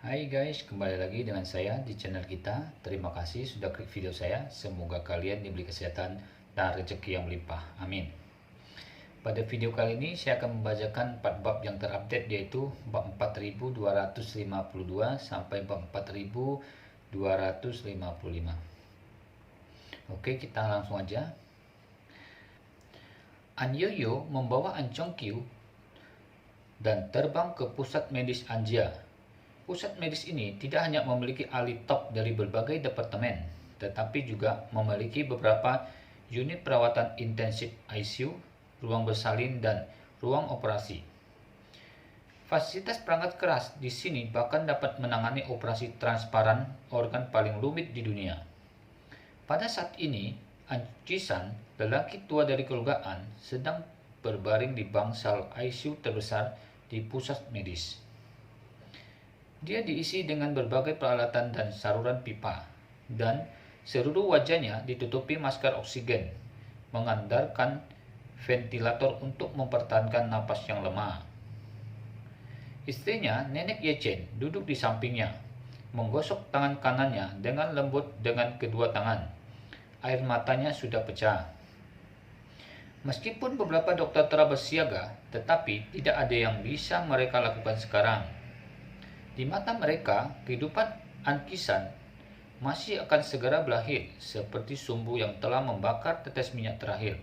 Hai guys, kembali lagi dengan saya di channel kita. Terima kasih sudah klik video saya. Semoga kalian diberi kesehatan dan rezeki yang melimpah. Amin. Pada video kali ini saya akan membacakan 4 bab yang terupdate, yaitu bab 4252 sampai bab 4255. Oke, kita langsung aja. An Yoyo membawa An Chongqiu dan terbang ke pusat medis Anja. Pusat medis ini tidak hanya memiliki ahli top dari berbagai departemen, tetapi juga memiliki beberapa unit perawatan intensif ICU, ruang bersalin, dan ruang operasi. Fasilitas perangkat keras di sini bahkan dapat menangani operasi transparan, organ paling rumit di dunia. Pada saat ini, An Jisan, lelaki tua dari keluarga An, sedang berbaring di bangsal ICU terbesar di pusat medis. Dia diisi dengan berbagai peralatan dan saluran pipa, dan seluruh wajahnya ditutupi masker oksigen, mengandalkan ventilator untuk mempertahankan napas yang lemah. Istrinya, Nenek Yechen, duduk di sampingnya, menggosok tangan kanannya dengan lembut dengan kedua tangan. Air matanya sudah pecah. Meskipun beberapa dokter telah bersiaga, tetapi tidak ada yang bisa mereka lakukan sekarang. Di mata mereka, kehidupan An Qisan masih akan segera berakhir, seperti sumbu yang telah membakar tetes minyak terakhir.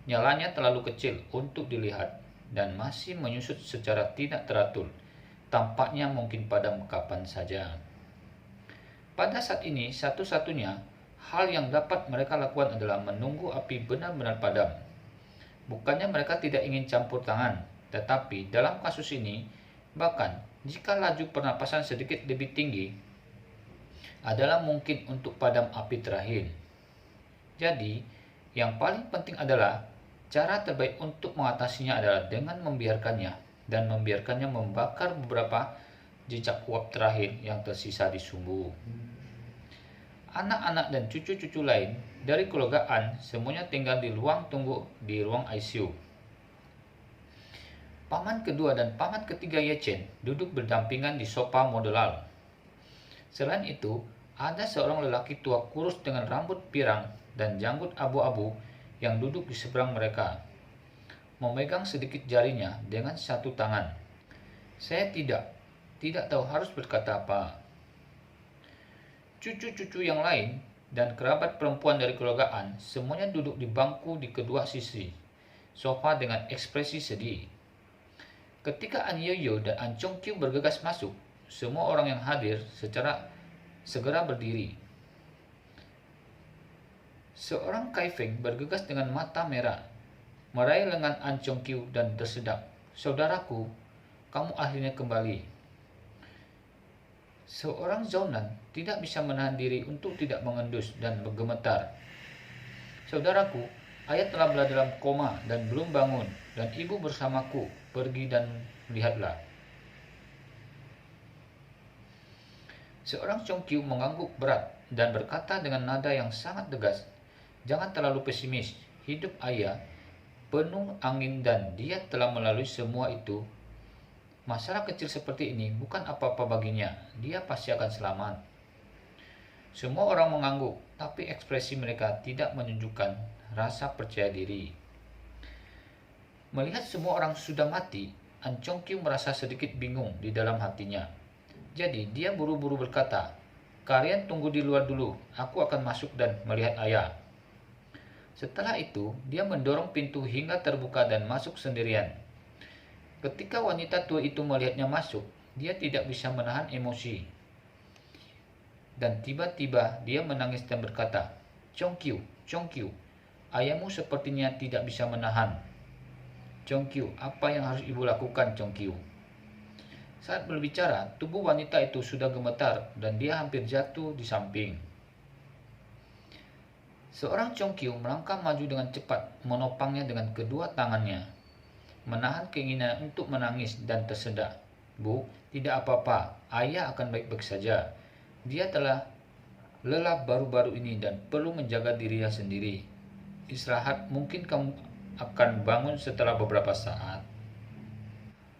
Nyalanya terlalu kecil untuk dilihat dan masih menyusut secara tidak teratur. Tampaknya mungkin padam kapan saja. Pada saat ini, satu-satunya hal yang dapat mereka lakukan adalah menunggu api benar-benar padam. Bukannya mereka tidak ingin campur tangan, tetapi dalam kasus ini, bahkan jika laju pernapasan sedikit lebih tinggi, adalah mungkin untuk padam api terakhir. Jadi, yang paling penting adalah cara terbaik untuk mengatasinya adalah dengan membiarkannya dan membiarkannya membakar beberapa jejak uap terakhir yang tersisa di sumbu. Anak-anak dan cucu-cucu lain dari keluarga An semuanya tinggal di ruang tunggu di ruang ICU. Paman kedua dan paman ketiga Yechen duduk berdampingan di sofa modular. Selain itu, ada seorang lelaki tua kurus dengan rambut pirang dan janggut abu-abu yang duduk di seberang mereka, memegang sedikit jarinya dengan satu tangan. Saya tidak tahu harus berkata apa. Cucu-cucu yang lain dan kerabat perempuan dari keluarga An semuanya duduk di bangku di kedua sisi sofa dengan ekspresi sedih. Ketika An Yoyo dan An Chongqiu bergegas masuk, semua orang yang hadir segera berdiri. Seorang Kaifeng bergegas dengan mata merah, meraih lengan An Chongqiu dan tersedak. "Saudaraku, kamu akhirnya kembali." Seorang Zaunan tidak bisa menahan diri untuk tidak mengendus dan bergemetar. "Saudaraku, ayah telah berada dalam koma dan belum bangun, dan ibu bersamaku. Pergi dan lihatlah." Seorang Chongqiu mengangguk berat dan berkata dengan nada yang sangat tegas, "Jangan terlalu pesimis. Hidup ayah penuh angin dan dia telah melalui semua itu. Masalah kecil seperti ini bukan apa-apa baginya. Dia pasti akan selamat." Semua orang mengangguk, tapi ekspresi mereka tidak menunjukkan rasa percaya diri. Melihat semua orang sudah mati, An Chongqiu merasa sedikit bingung di dalam hatinya. Jadi dia buru-buru berkata, "Kalian tunggu di luar dulu, aku akan masuk dan melihat ayah." Setelah itu, dia mendorong pintu hingga terbuka dan masuk sendirian. Ketika wanita tua itu melihatnya masuk, dia tidak bisa menahan emosi. Dan tiba-tiba dia menangis dan berkata, "Chongqiu, Chongqiu, ayahmu sepertinya tidak bisa menahan. Chongqiu, apa yang harus ibu lakukan, Chongqiu?" Saat berbicara, tubuh wanita itu sudah gemetar dan dia hampir jatuh di samping. Seorang Chongqiu melangkah maju dengan cepat, menopangnya dengan kedua tangannya, menahan keinginan untuk menangis dan tersedak. "Bu, tidak apa-apa, ayah akan baik-baik saja. Dia telah lelah baru-baru ini dan perlu menjaga dirinya sendiri. Istirahat, mungkin kamu akan bangun setelah beberapa saat."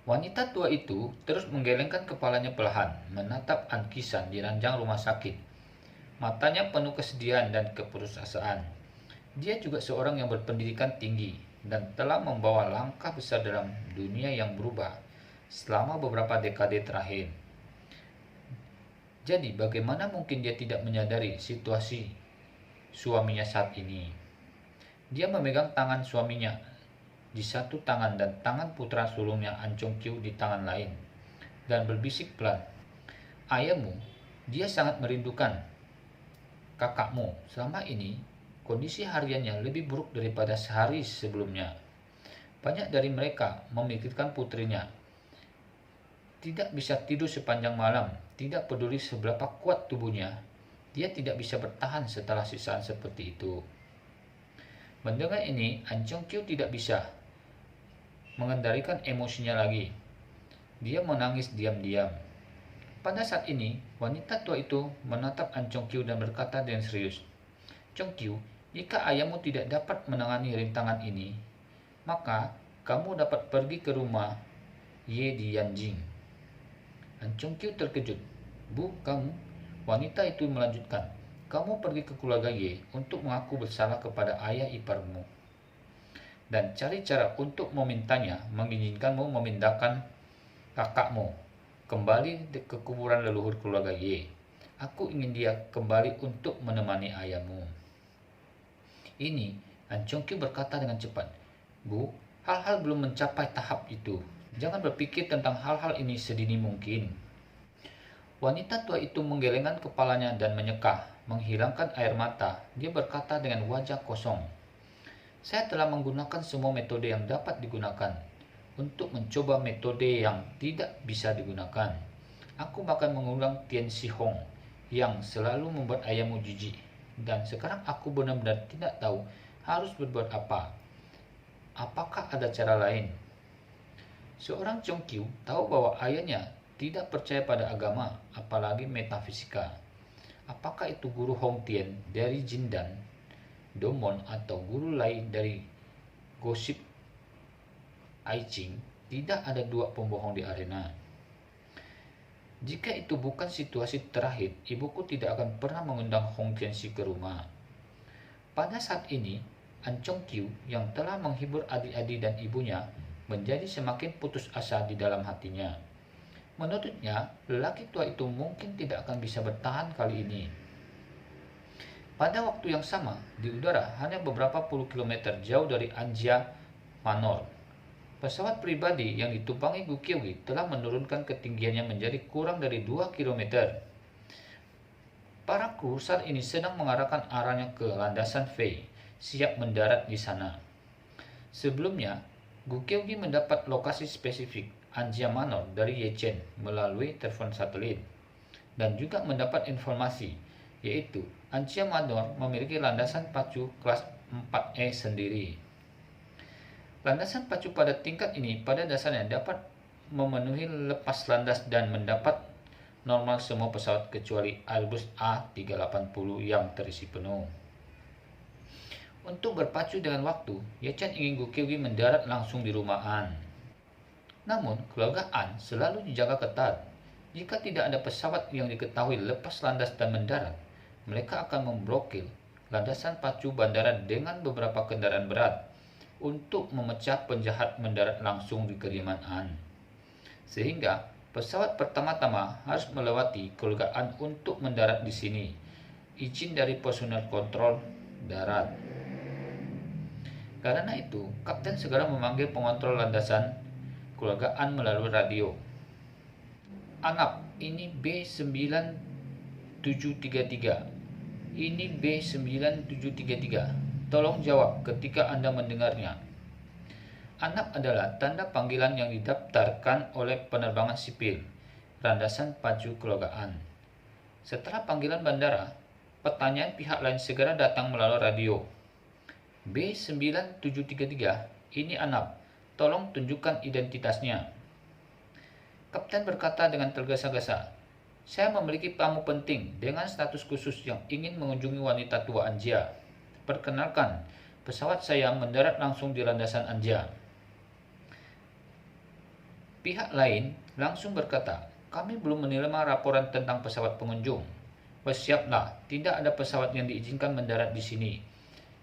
Wanita tua itu terus menggelengkan kepalanya perlahan, menatap Ankisan di ranjang rumah sakit. Matanya penuh kesedihan dan keputusasaan. Dia juga seorang yang berpendidikan tinggi dan telah membawa langkah besar dalam dunia yang berubah selama beberapa dekade terakhir. Jadi bagaimana mungkin dia tidak menyadari situasi suaminya saat ini? Dia memegang tangan suaminya di satu tangan dan tangan putra sulungnya An Chong Kyu di tangan lain dan berbisik pelan, "Ayahmu, dia sangat merindukan kakakmu. Selama ini kondisi hariannya lebih buruk daripada sehari sebelumnya. Banyak dari mereka memikirkan putrinya. Tidak bisa tidur sepanjang malam, tidak peduli seberapa kuat tubuhnya. Dia tidak bisa bertahan setelah sisaan seperti itu." Mendengar ini, An Chong Kyu tidak bisa mengendalikan emosinya lagi. Dia menangis diam-diam. Pada saat ini, wanita tua itu menatap An Chong Kyu dan berkata dengan serius, "Chong Kyu, jika ayahmu tidak dapat menangani rintangan ini, maka kamu dapat pergi ke rumah Ye di Yanjing." An Chong Kyu terkejut. "Bu, kamu?" Wanita itu melanjutkan, "Kamu pergi ke keluarga Ye untuk mengaku bersalah kepada ayah iparmu. Dan cari cara untuk memintanya mengizinkanmu memindahkan kakakmu kembali ke kuburan leluhur keluarga Ye. Aku ingin dia kembali untuk menemani ayahmu." Ini An Chong Kyu berkata dengan cepat, "Bu, hal-hal belum mencapai tahap itu. Jangan berpikir tentang hal-hal ini sedini mungkin." Wanita tua itu menggelengkan kepalanya dan menyeka, menghilangkan air mata. Dia berkata dengan wajah kosong, "Saya telah menggunakan semua metode yang dapat digunakan untuk mencoba metode yang tidak bisa digunakan. Aku bahkan mengundang Tian Si Hong yang selalu membuat ayahmu jijik. Dan sekarang aku benar-benar tidak tahu harus berbuat apa. Apakah ada cara lain?" Seorang Chong Kyu tahu bahwa ayahnya tidak percaya pada agama, apalagi metafisika. Apakah itu guru Hong Tian dari Jindan, Domon, atau guru lain dari gosip Aiching? Tidak ada dua pembohong di arena. Jika itu bukan situasi terakhir, ibuku tidak akan pernah mengundang Hong Tianxi ke rumah. Pada saat ini, An Chong Kyu yang telah menghibur adik-adik dan ibunya menjadi semakin putus asa di dalam hatinya. Menurutnya, lelaki tua itu mungkin tidak akan bisa bertahan kali ini. Pada waktu yang sama, di udara hanya beberapa puluh kilometer jauh dari Anjia Manor, pesawat pribadi yang ditumpangi Gu Qiugi telah menurunkan ketinggiannya menjadi kurang dari 2 km. Para kru saat ini sedang mengarahkan arahnya ke landasan Fei, siap mendarat di sana. Sebelumnya, Gu Qiugi mendapat lokasi spesifik Anjia Manor dari Ye Chen melalui telepon satelit, dan juga mendapat informasi, yaitu Anjia Manor memiliki landasan pacu kelas 4E sendiri. Landasan pacu pada tingkat ini pada dasarnya dapat memenuhi lepas landas dan mendapat normal semua pesawat kecuali Airbus A380 yang terisi penuh. Untuk berpacu dengan waktu, Ye Chen ingin Gu Qiugi mendarat langsung di rumah An. Namun, keluarga An selalu dijaga ketat. Jika tidak ada pesawat yang diketahui lepas landas dan mendarat, mereka akan memblokir landasan pacu bandara dengan beberapa kendaraan berat untuk memecah penjahat mendarat langsung di kediaman An. Sehingga pesawat pertama-tama harus melewati keluarga An untuk mendarat di sini. Izin dari personel kontrol darat. Karena itu, kapten segera memanggil pengontrol landasan keluarga An melalui radio. "Anap, ini B9733. Ini B9733. Tolong jawab ketika Anda mendengarnya." Anap adalah tanda panggilan yang didaftarkan oleh penerbangan sipil, landasan pacu keluarga An. Setelah panggilan bandara, pertanyaan pihak lain segera datang melalui radio. "B9733, ini Anap. Tolong tunjukkan identitasnya." Kapten berkata dengan tergesa-gesa, "Saya memiliki tamu penting dengan status khusus yang ingin mengunjungi wanita tua Anjia. Perkenalkan, pesawat saya mendarat langsung di landasan Anjia." Pihak lain langsung berkata, kami belum menerima laporan tentang pesawat pengunjung. Bersiaplah, tidak ada pesawat yang diizinkan mendarat di sini.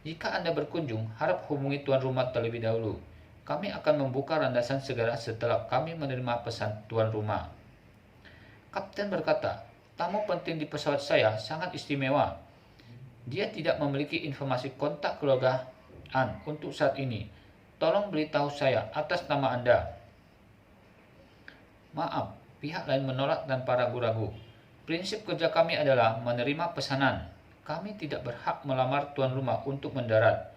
Jika Anda berkunjung, harap hubungi tuan rumah terlebih dahulu. Kami akan membuka landasan segera setelah kami menerima pesan tuan rumah. Kapten berkata, tamu penting di pesawat saya sangat istimewa. Dia tidak memiliki informasi kontak keluargaan untuk saat ini. Tolong beritahu saya atas nama Anda. Maaf, pihak lain menolak tanpa ragu-ragu. Prinsip kerja kami adalah menerima pesanan. Kami tidak berhak melamar tuan rumah untuk mendarat.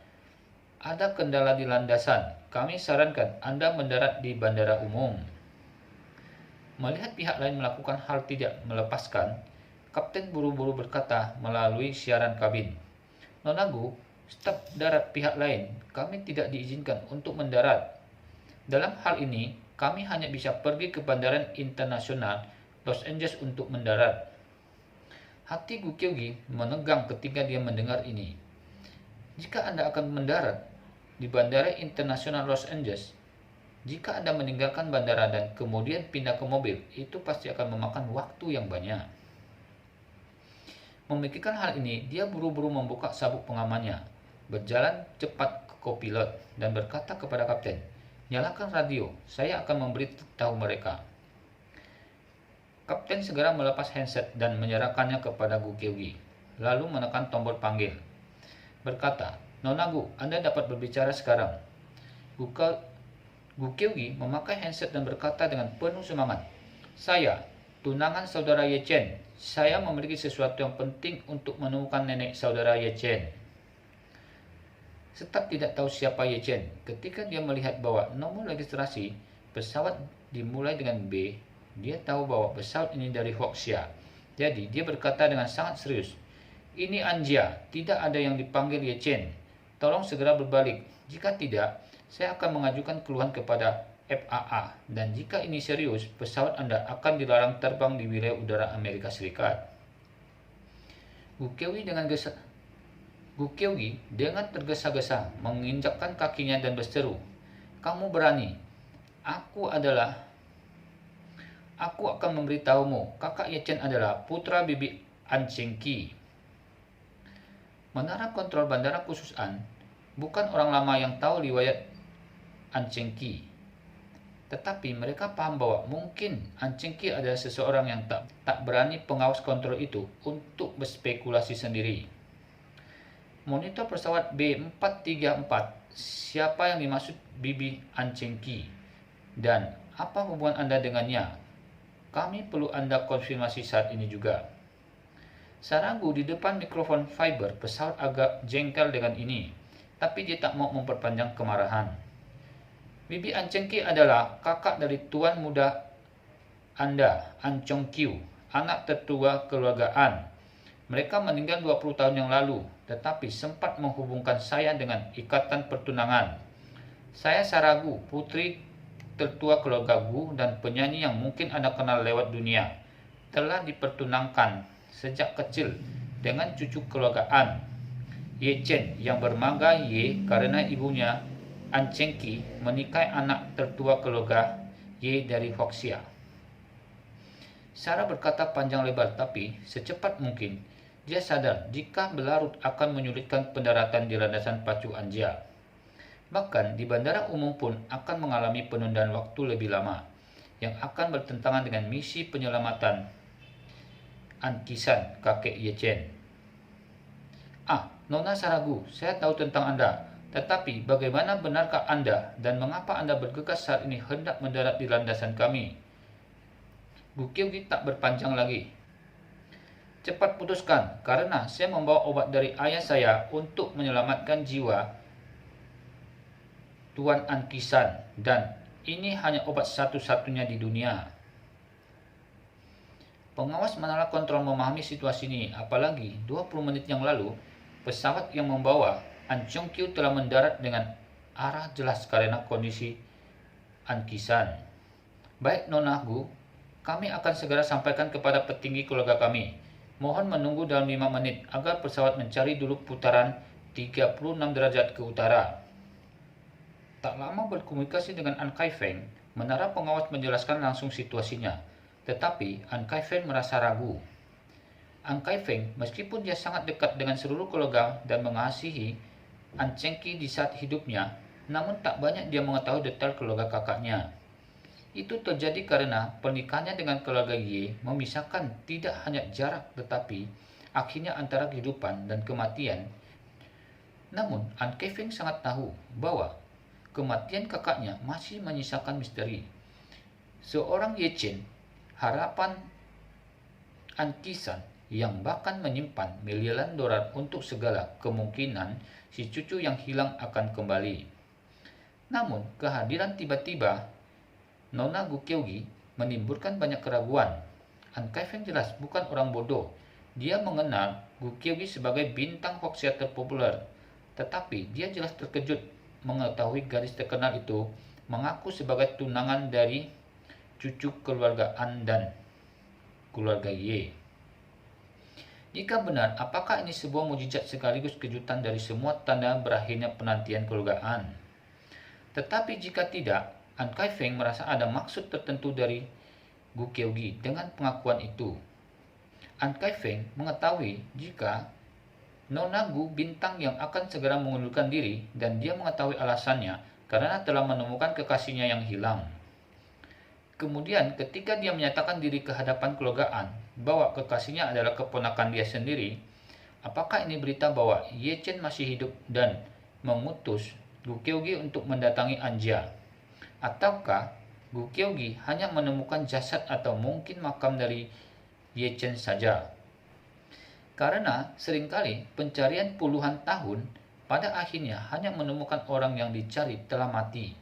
Ada kendala di landasan. Kami sarankan Anda mendarat di bandara umum. Melihat pihak lain melakukan hal tidak melepaskan, Kapten buru-buru berkata melalui siaran kabin, Nona Gu, staf darat pihak lain, kami tidak diizinkan untuk mendarat. Dalam hal ini, kami hanya bisa pergi ke Bandara Internasional Los Angeles untuk mendarat. Hati Gu Kyogi menegang ketika dia mendengar ini. Jika Anda akan mendarat di Bandara Internasional Los Angeles, jika Anda meninggalkan bandara dan kemudian pindah ke mobil, itu pasti akan memakan waktu yang banyak. Memikirkan hal ini, dia buru-buru membuka sabuk pengamannya, berjalan cepat ke kopilot, dan berkata kepada kapten, nyalakan radio, saya akan memberitahu mereka. Kapten segera melepas handset dan menyerahkannya kepada Gu Kyogi, lalu menekan tombol panggil. Berkata, Nona Gu, Anda dapat berbicara sekarang. Gu Kyogi memakai handset dan berkata dengan penuh semangat, saya, tunangan saudara Ye Chen, saya memiliki sesuatu yang penting untuk menemukan nenek saudara Ye Chen. Staf tidak tahu siapa Ye Chen. Ketika dia melihat bahwa nomor registrasi pesawat dimulai dengan B, dia tahu bahwa pesawat ini dari Hoxia. Jadi dia berkata dengan sangat serius, ini Anja, tidak ada yang dipanggil Ye Chen. Tolong segera berbalik. Jika tidak, saya akan mengajukan keluhan kepada FAA, dan jika ini serius, pesawat Anda akan dilarang terbang di wilayah udara Amerika Serikat. Gu Kyogi dengan tergesa-gesa menginjakkan kakinya dan berseru, kamu berani. Aku akan memberitahumu, kakak Ye Chen adalah putra bibi An Cheng Ki. Menara kontrol bandara khusus An bukan orang lama yang tahu riwayat An Cheng Ki. Tetapi mereka paham bahwa mungkin An Cheng Ki adalah seseorang yang tak berani pengawas kontrol itu untuk berspekulasi sendiri. Monitor pesawat B434, siapa yang dimaksud bibi An Cheng Ki? Dan apa hubungan Anda dengannya? Kami perlu Anda konfirmasi saat ini juga. Saragu di depan mikrofon fiber pesawat agak jengkel dengan ini, tapi dia tak mau memperpanjang kemarahan. Bibi An Cheng Ki adalah kakak dari tuan muda Anda, An Chong Kyu, anak tertua keluarga An. Mereka meninggal 20 tahun yang lalu, tetapi sempat menghubungkan saya dengan ikatan pertunangan. Saya Saragu, putri tertua keluarga Gu dan penyanyi yang mungkin Anda kenal lewat dunia. Telah dipertunangkan sejak kecil dengan cucu keluarga An, Ye Chen, yang bermangga Ye karena ibunya An Cheng Ki menikahi anak tertua keluarga Ye dari Hoxia. Sarah berkata panjang lebar, tapi secepat mungkin dia sadar jika berlarut akan menyulitkan pendaratan di landasan pacu Anja. Bahkan di bandara umum pun akan mengalami penundaan waktu lebih lama, yang akan bertentangan dengan misi penyelamatan An Kisan, kakek Ye Chen. Nona Saragu, saya tahu tentang Anda. Tetapi bagaimana benarkah Anda dan mengapa Anda bergegas saat ini hendak mendarat di landasan kami? Gu Kyogi tak berpanjang lagi. Cepat putuskan, karena saya membawa obat dari ayah saya untuk menyelamatkan jiwa Tuan An Kisan, dan ini hanya obat satu-satunya di dunia. Pengawas menara kontrol memahami situasi ini, apalagi 20 menit yang lalu, pesawat yang membawa An Chong Kyu telah mendarat dengan arah jelas karena kondisi An Kisan. Baik Nona Gu, kami akan segera sampaikan kepada petinggi keluarga kami. Mohon menunggu dalam 5 menit agar pesawat mencari dulu putaran 36 derajat ke utara. Tak lama berkomunikasi dengan An Kai Feng, Menara pengawas menjelaskan langsung situasinya, tetapi An Kai-feng merasa ragu. An Kai-feng, meskipun dia sangat dekat dengan seluruh keluarga dan mengasihi An Chengqi di saat hidupnya, namun tak banyak dia mengetahui detail keluarga kakaknya. Itu terjadi karena pernikahannya dengan keluarga Ye memisahkan tidak hanya jarak tetapi akhirnya antara kehidupan dan kematian. Namun, An Kai-feng sangat tahu bahwa kematian kakaknya masih menyisakan misteri. Seorang Ye Chen, harapan An Qisan yang bahkan menyimpan miliaran dolar untuk segala kemungkinan si cucu yang hilang akan kembali. Namun, kehadiran tiba-tiba Nona Gu Kyogi menimbulkan banyak keraguan. An Kai-feng jelas bukan orang bodoh. Dia mengenal Gu Kyogi sebagai bintang hoaxia terpopuler, tetapi dia jelas terkejut mengetahui gadis terkenal itu mengaku sebagai tunangan dari cucu keluarga An dan keluarga Ye. Jika benar, apakah ini sebuah mukjizat sekaligus kejutan dari semua tanda berakhirnya penantian keluarga An? Tetapi jika tidak, An Kai-feng merasa ada maksud tertentu dari Gu Kyogi dengan pengakuan itu. An Kai-feng mengetahui jika Nona Gu bintang yang akan segera mengundurkan diri dan dia mengetahui alasannya karena telah menemukan kekasihnya yang hilang. Kemudian ketika dia menyatakan diri ke hadapan keluarga An bahwa kekasihnya adalah keponakan dia sendiri, apakah ini berita bahwa Ye Chen masih hidup dan mengutus Gu Kyogi untuk mendatangi Anja? Ataukah Gu Kyogi hanya menemukan jasad atau mungkin makam dari Ye Chen saja? Karena seringkali pencarian puluhan tahun pada akhirnya hanya menemukan orang yang dicari telah mati.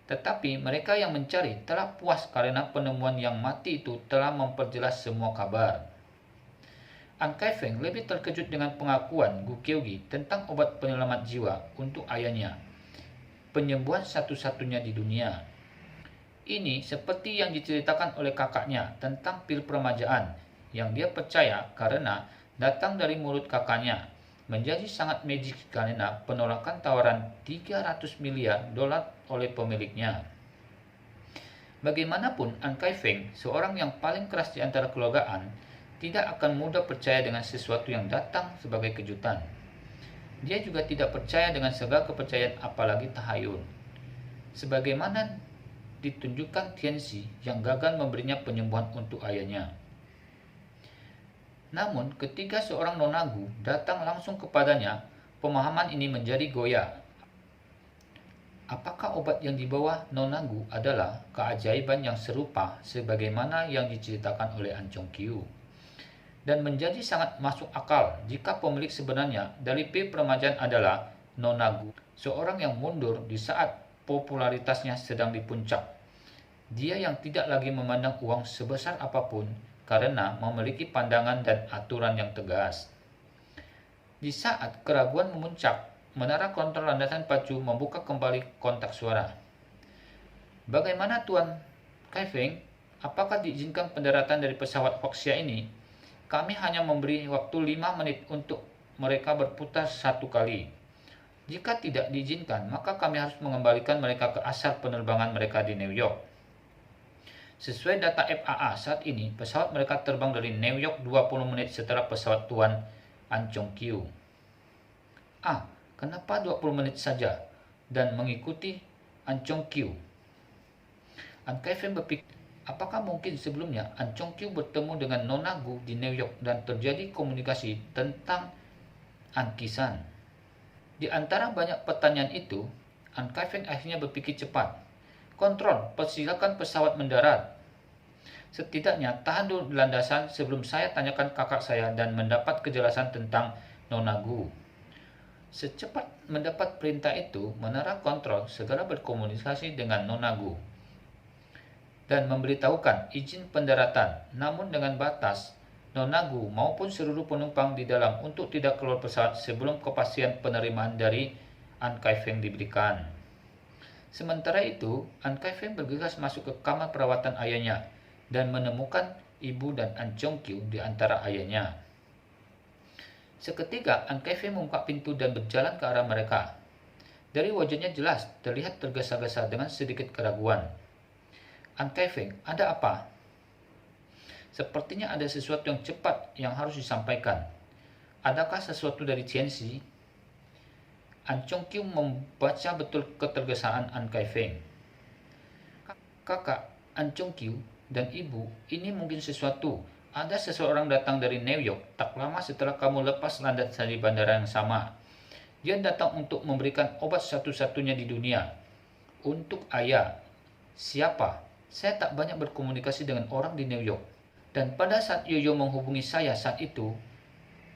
Tetapi mereka yang mencari telah puas karena penemuan yang mati itu telah memperjelas semua kabar. An Kai-feng lebih terkejut dengan pengakuan Gu Kyogi tentang obat penyelamat jiwa untuk ayahnya, penyembuhan satu-satunya di dunia. Ini seperti yang diceritakan oleh kakaknya tentang pil peremajaan yang dia percaya karena datang dari mulut kakaknya, menjadi sangat magik karena penolakan tawaran 300 miliar dolar oleh pemiliknya. Bagaimanapun, An Kai-feng, seorang yang paling keras di antara keluarga An, tidak akan mudah percaya dengan sesuatu yang datang sebagai kejutan. Dia juga tidak percaya dengan segala kepercayaan apalagi tahayul. Sebagaimana ditunjukkan Tianxi yang gagal memberinya penyembuhan untuk ayahnya. Namun ketika seorang Nona Gu datang langsung kepadanya, pemahaman ini menjadi goyah. Apakah obat yang dibawa Nona Gu adalah keajaiban yang serupa sebagaimana yang diceritakan oleh An Chongqiu? Dan menjadi sangat masuk akal jika pemilik sebenarnya dari pil peremajaan adalah Nona Gu, seorang yang mundur di saat popularitasnya sedang di puncak. Dia yang tidak lagi memandang uang sebesar apapun karena memiliki pandangan dan aturan yang tegas. Di saat keraguan memuncak, menara kontrol landasan pacu membuka kembali kontak suara. Bagaimana Tuan Kai-feng? Apakah diizinkan pendaratan dari pesawat Hoxia ini? Kami hanya memberi waktu 5 menit untuk mereka berputar satu kali. Jika tidak diizinkan, maka kami harus mengembalikan mereka ke asal penerbangan mereka di New York. Sesuai data FAA saat ini, pesawat mereka terbang dari New York 20 menit setelah pesawat Tuan An Chongqiu. Kenapa 20 menit saja dan mengikuti An Chongqiu? An Kai-feng berpikir, apakah mungkin sebelumnya An Chongqiu bertemu dengan Nona Gu di New York dan terjadi komunikasi tentang An Qisan? Di antara banyak pertanyaan itu, An Kai-feng akhirnya berpikir cepat. Kontrol, persilakan pesawat mendarat. Setidaknya tahan dulu di landasan sebelum saya tanyakan kakak saya dan mendapat kejelasan tentang Nona Gu. Secepat mendapat perintah itu, menara kontrol segera berkomunikasi dengan Nona Gu dan memberitahukan izin pendaratan, namun dengan batas Nona Gu maupun seluruh penumpang di dalam untuk tidak keluar pesawat sebelum kepastian penerimaan dari An Kai-feng diberikan. Sementara itu, An Kai-feng bergegas masuk ke kamar perawatan ayahnya dan menemukan ibu dan An Chongqiu di antara ayahnya. Seketika An Kai-feng membuka pintu dan berjalan ke arah mereka. Dari wajahnya jelas terlihat tergesa-gesa dengan sedikit keraguan. An Kaifeng, ada apa? Sepertinya ada sesuatu yang cepat yang harus disampaikan. Adakah sesuatu dari Qianxi? An Chongqiu membaca betul ketergesaan An Kaifeng. Kakak, An Chongqiu dan ibu, ini mungkin sesuatu. Ada seseorang datang dari New York tak lama setelah kamu lepas landas dari bandara yang sama. Dia datang untuk memberikan obat satu-satunya di dunia. Untuk ayah. Siapa? Saya tak banyak berkomunikasi dengan orang di New York. Dan pada saat Yoyo menghubungi saya saat itu,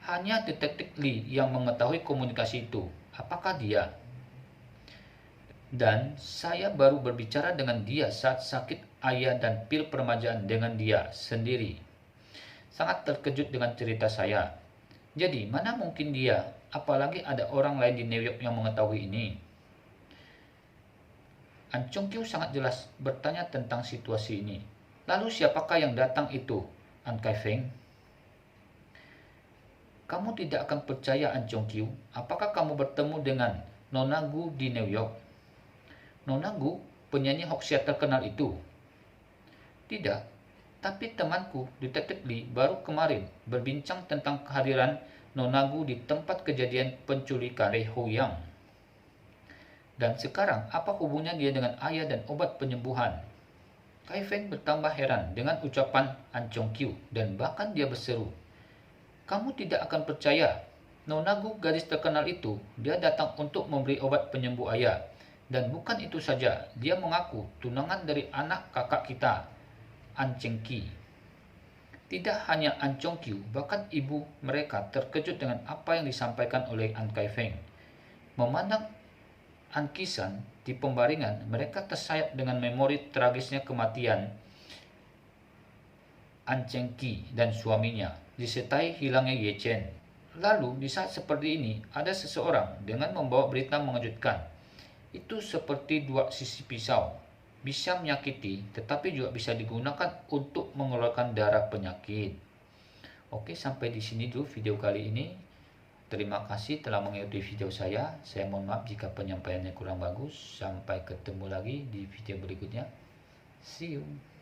hanya detektif Lee yang mengetahui komunikasi itu. Apakah dia? Dan saya baru berbicara dengan dia saat sakit ayah dan pil permajaan dengan dia sendiri. Sangat terkejut dengan cerita saya. Jadi, mana mungkin dia? Apalagi ada orang lain di New York yang mengetahui ini. An Chongqiu sangat jelas bertanya tentang situasi ini. Lalu siapakah yang datang itu, An Kaifeng? Kamu tidak akan percaya, An Chongqiu. Apakah kamu bertemu dengan Nona Gu di New York? Nona Gu, penyanyi Hoxia terkenal itu? Tidak, tapi temanku, Detektif Lee, baru kemarin berbincang tentang kehadiran Nona Gu di tempat kejadian penculikan Lei Houyang. Dan sekarang, apa hubungannya dia dengan ayah dan obat penyembuhan? Kaifeng bertambah heran dengan ucapan An Chongqiu dan bahkan dia berseru, "Kamu tidak akan percaya, Nona Gu gadis terkenal itu, dia datang untuk memberi obat penyembuh ayah. Dan bukan itu saja, dia mengaku tunangan dari anak kakak kita, An Chengqi." Tidak hanya An Chongqiu, bahkan ibu mereka terkejut dengan apa yang disampaikan oleh An Kaifeng. Memandang An Qisan di pembaringan, mereka tersayat dengan memori tragisnya kematian An Chengqi dan suaminya, disertai hilangnya Ye Chen. Lalu, di saat seperti ini, ada seseorang dengan membawa berita mengejutkan. Itu seperti dua sisi pisau. Bisa menyakiti, tetapi juga bisa digunakan untuk mengeluarkan darah penyakit. Oke, sampai di sini dulu video kali ini. Terima kasih telah mengikuti video saya. Saya mohon maaf jika penyampaiannya kurang bagus. Sampai ketemu lagi di video berikutnya. See you.